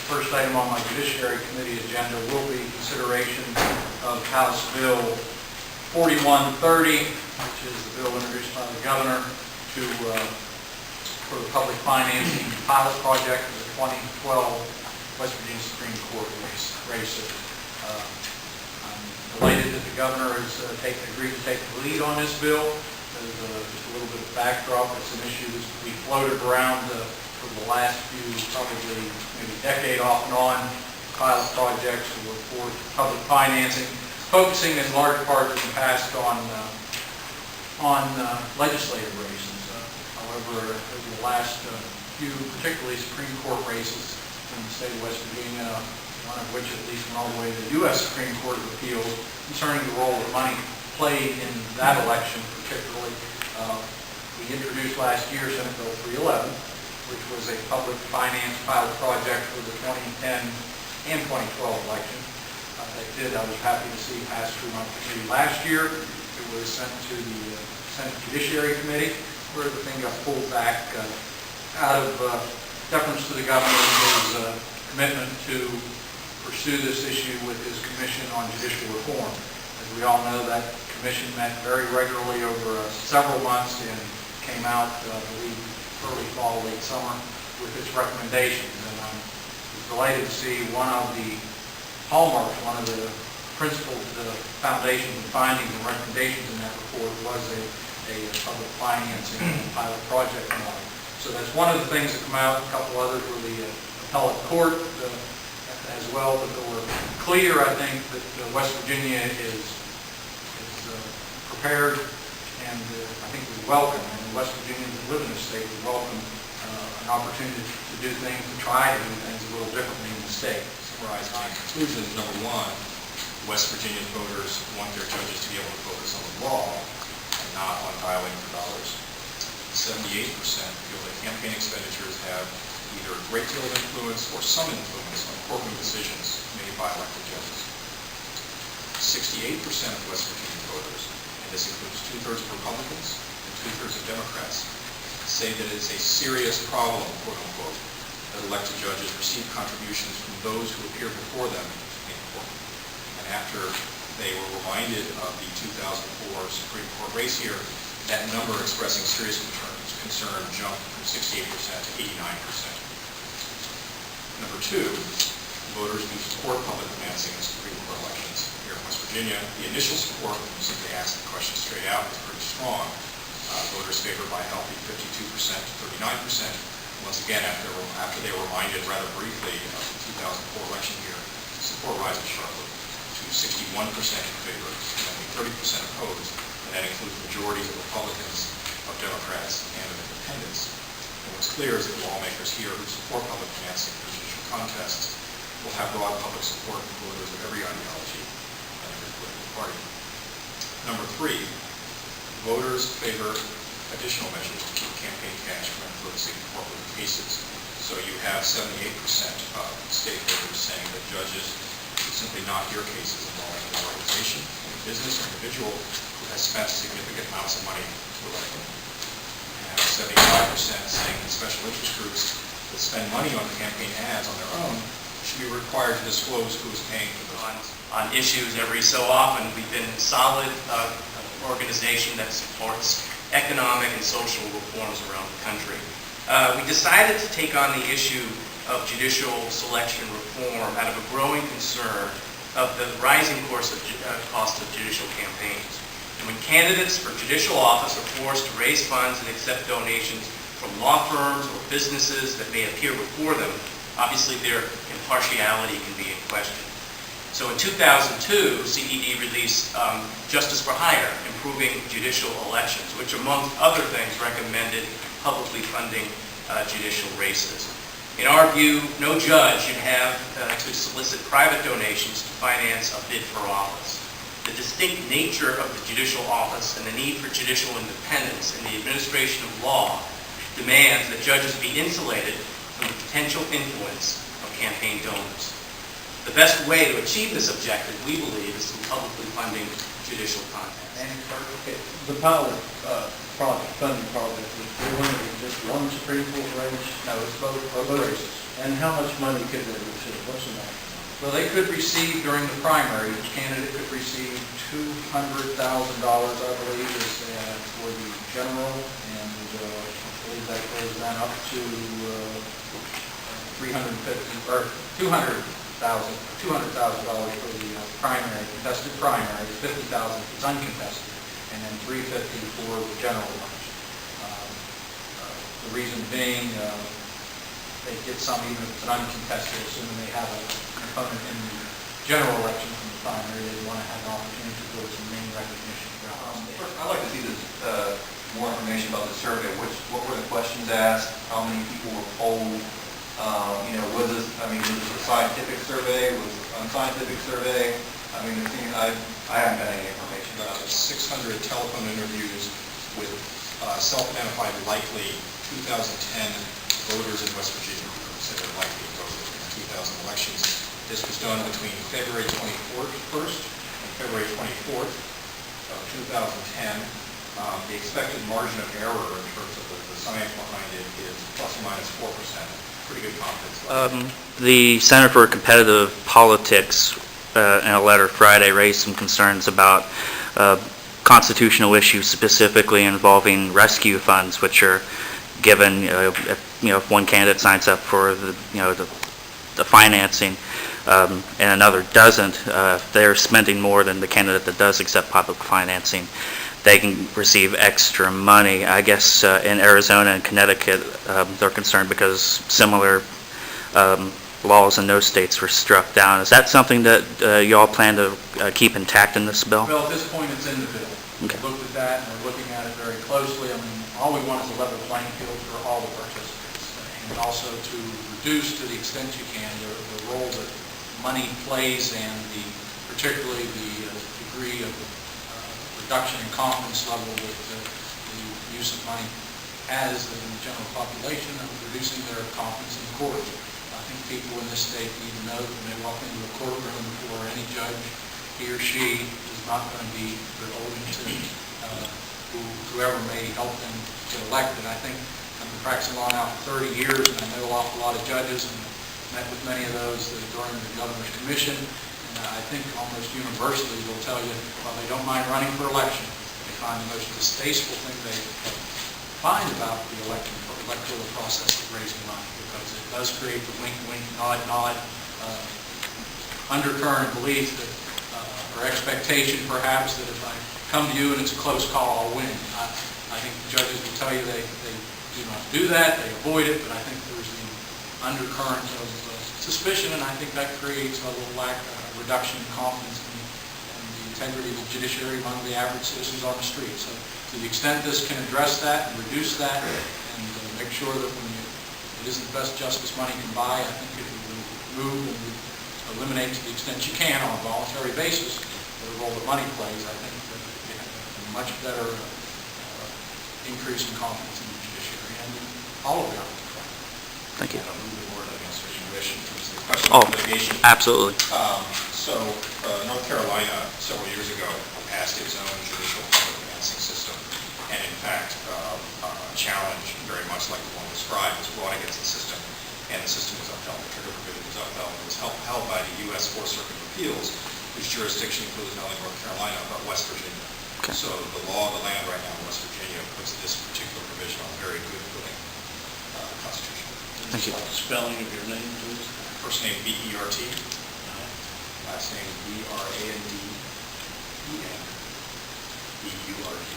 First item on my Judiciary Committee agenda will be consideration of House Bill 4130, which is the bill introduced by the Governor to for the public financing pilot project for the 2012 West Virginia Supreme Court races. I'm delighted that the Governor has agreed to take the lead on this bill. There's just a little bit of backdrop. It's an issue that's we floated around for the last few, probably maybe decade off and on, pilot projects for public financing, focusing in large part in the past on legislative races. However, over the last few, particularly Supreme Court races in the state of West Virginia, one of which at least went all the way to the U.S. Supreme Court of Appeals, concerning the role that money played in that election particularly. We introduced last year Senate Bill 311, which was a public finance pilot project for the 2010 and 2012 election. I was happy to see pass through my committee last year. It was sent to the Senate Judiciary Committee, where the thing got pulled back out of deference to the Governor and his commitment to pursue this issue with his Commission on Judicial Reform. As we all know, that commission met very regularly over several months and came out, I believe, early fall, late summer, with its recommendations. And I'm delighted to see one of the hallmarks, one of the principal foundations and findings and recommendations in that report was a public financing pilot project model. So that's one of the things that come out. A couple others were the appellate court as well, but they were clear, I think, that West Virginia is prepared, and I think we welcome, and West Virginians that live in the state, we welcome an opportunity to do things, to try to do things a little differently in the state. Right. In conclusion, number one, West Virginia voters want their judges to be able to focus on the law and not on dialing for dollars. 78% feel that campaign expenditures have either a great deal of influence or some influence on courtroom decisions made by elected judges. 68% of West Virginia voters, and this includes 2/3 of Republicans and 2/3 of Democrats, say that it is a serious problem, quote unquote, that elected judges receive contributions from those who appear before them in court. And after they were reminded of the 2004 Supreme Court race here, that number expressing serious concern jumped from 68% to 89%. Number two, voters who support public financing in Supreme Court elections here in West Virginia. The initial support, when you simply ask the question straight out, is pretty strong. Voters favor by a healthy 52% to 39%. Once again, after they were reminded rather briefly of the 2004 election year, support rises sharply to 61% in favor and only 30% opposed, and that includes majorities of Republicans, of Democrats, and of independents. And what's clear is that lawmakers here who support public financing for judicial contests will have broad public support from voters of every ideology and every political party. Number three, voters favor additional measures to keep campaign cash from influencing courtroom cases. So you have 78% of state voters saying that judges should simply not hear cases involving an organization, a business, or individual who has spent significant amounts of money to elect them. You have 75% saying that special interest groups that spend money on campaign ads on their own should be required to disclose who is paying for those. On issues every so often, we've been a solid organization that supports economic and social reforms around the country. We decided to take on the issue of judicial selection reform out of a growing concern of the rising cost of judicial campaigns. And when candidates for judicial office are forced to raise funds and accept donations from law firms or businesses that may appear before them, obviously their impartiality can be in question. So in 2002, CED released Justice for Hire, Improving Judicial Elections, which among other things recommended publicly funding judicial races. In our view, no judge should have to solicit private donations to finance a bid for office. The distinct nature of the judicial office and the need for judicial independence in the administration of law demands that judges be insulated from the potential influence of campaign donors. The best way to achieve this objective, we believe, is through publicly funding judicial contests. And the pilot funding project, was limited to just one Supreme Court race? No, it's both races. And how much money could they receive? What's the maximum? Well, they could receive during the primary, each candidate could receive $200,000, I believe, is for the general, and I believe that goes then up to $200,000 for the primary, contested primary, $50,000 if it's uncontested, and then $350,000 for the general election. The reason being, they get some even if it's an uncontested, assuming they have a component in the general election from the primary, they want to have an opportunity to go to some name recognition. First, I'd like to see this, more information about the survey. What were the questions asked? How many people were polled? Was this a scientific survey? Was it an unscientific survey? I haven't got any information about About it. 600 telephone interviews with self-identified likely 2010 voters in West Virginia who were considered likely to vote in the 2000 elections. This was done between February 24th and February 24th of 2010. The expected margin of error in terms of the science behind it is plus or minus 4%. Pretty good confidence level. The Center for Competitive Politics, in a letter Friday, raised some concerns about constitutional issues specifically involving rescue funds, which are given, if one candidate signs up for the financing and another doesn't, if they're spending more than the candidate that does accept public financing, they can receive extra money. I guess in Arizona and Connecticut, they're concerned because similar laws in those states were struck down. Is that something that you all plan to keep intact in this bill? Well, at this point, it's in the bill. Okay. We looked at that, and we're looking at it very closely. All we want is a level playing field for all the participants, and also to reduce, to the extent you can, the role that money plays and particularly the degree of reduction in confidence level that the use of money has in the general population of reducing their confidence in the courts. I think people in this state need to know that when they walk into a courtroom before any judge, he or she is not going to be beholden to whoever may help them get elected. I think I've been practicing law now for 30 years, and I know an awful lot of judges, and met with many of those during the governor's commission. I think almost universally they'll tell you, well, they don't mind running for election. They find the most distasteful thing they find about the electoral process of raising money, because it does create the wink, wink, nod, nod undercurrent belief that, or expectation perhaps, that if I come to you and it's a close call, I'll win. I think the judges will tell you they do not do that, they avoid it, but I think there's the undercurrent of suspicion, and I think that creates a little reduction in confidence in the integrity of the judiciary among the average citizens on the street. So to the extent this can address that and reduce that and make sure that it isn't the best justice money can buy, I think it will move and eliminate to the extent you can on a voluntary basis the role that money plays. I think that you have a much better increase in confidence in the judiciary and in all of the government. Thank you. I'll move the board, I guess, if you wish, in terms of the question Oh, of litigation. absolutely. North Carolina, several years ago, passed its own judicial public financing system, and in fact, a challenge very much like the one described was brought against the system, and the system was upheld. The trigger provision was upheld. It was upheld by the U.S. Fourth Circuit of Appeals, whose jurisdiction includes not only North Carolina, but West Virginia. Okay. So the law of the land right now in West Virginia puts this particular provision on very good footing constitutionally. Thank you. Spelling of your name, please. First name B-E-R-T, last name B-R-A-N-D-E-N, B-U-R-T.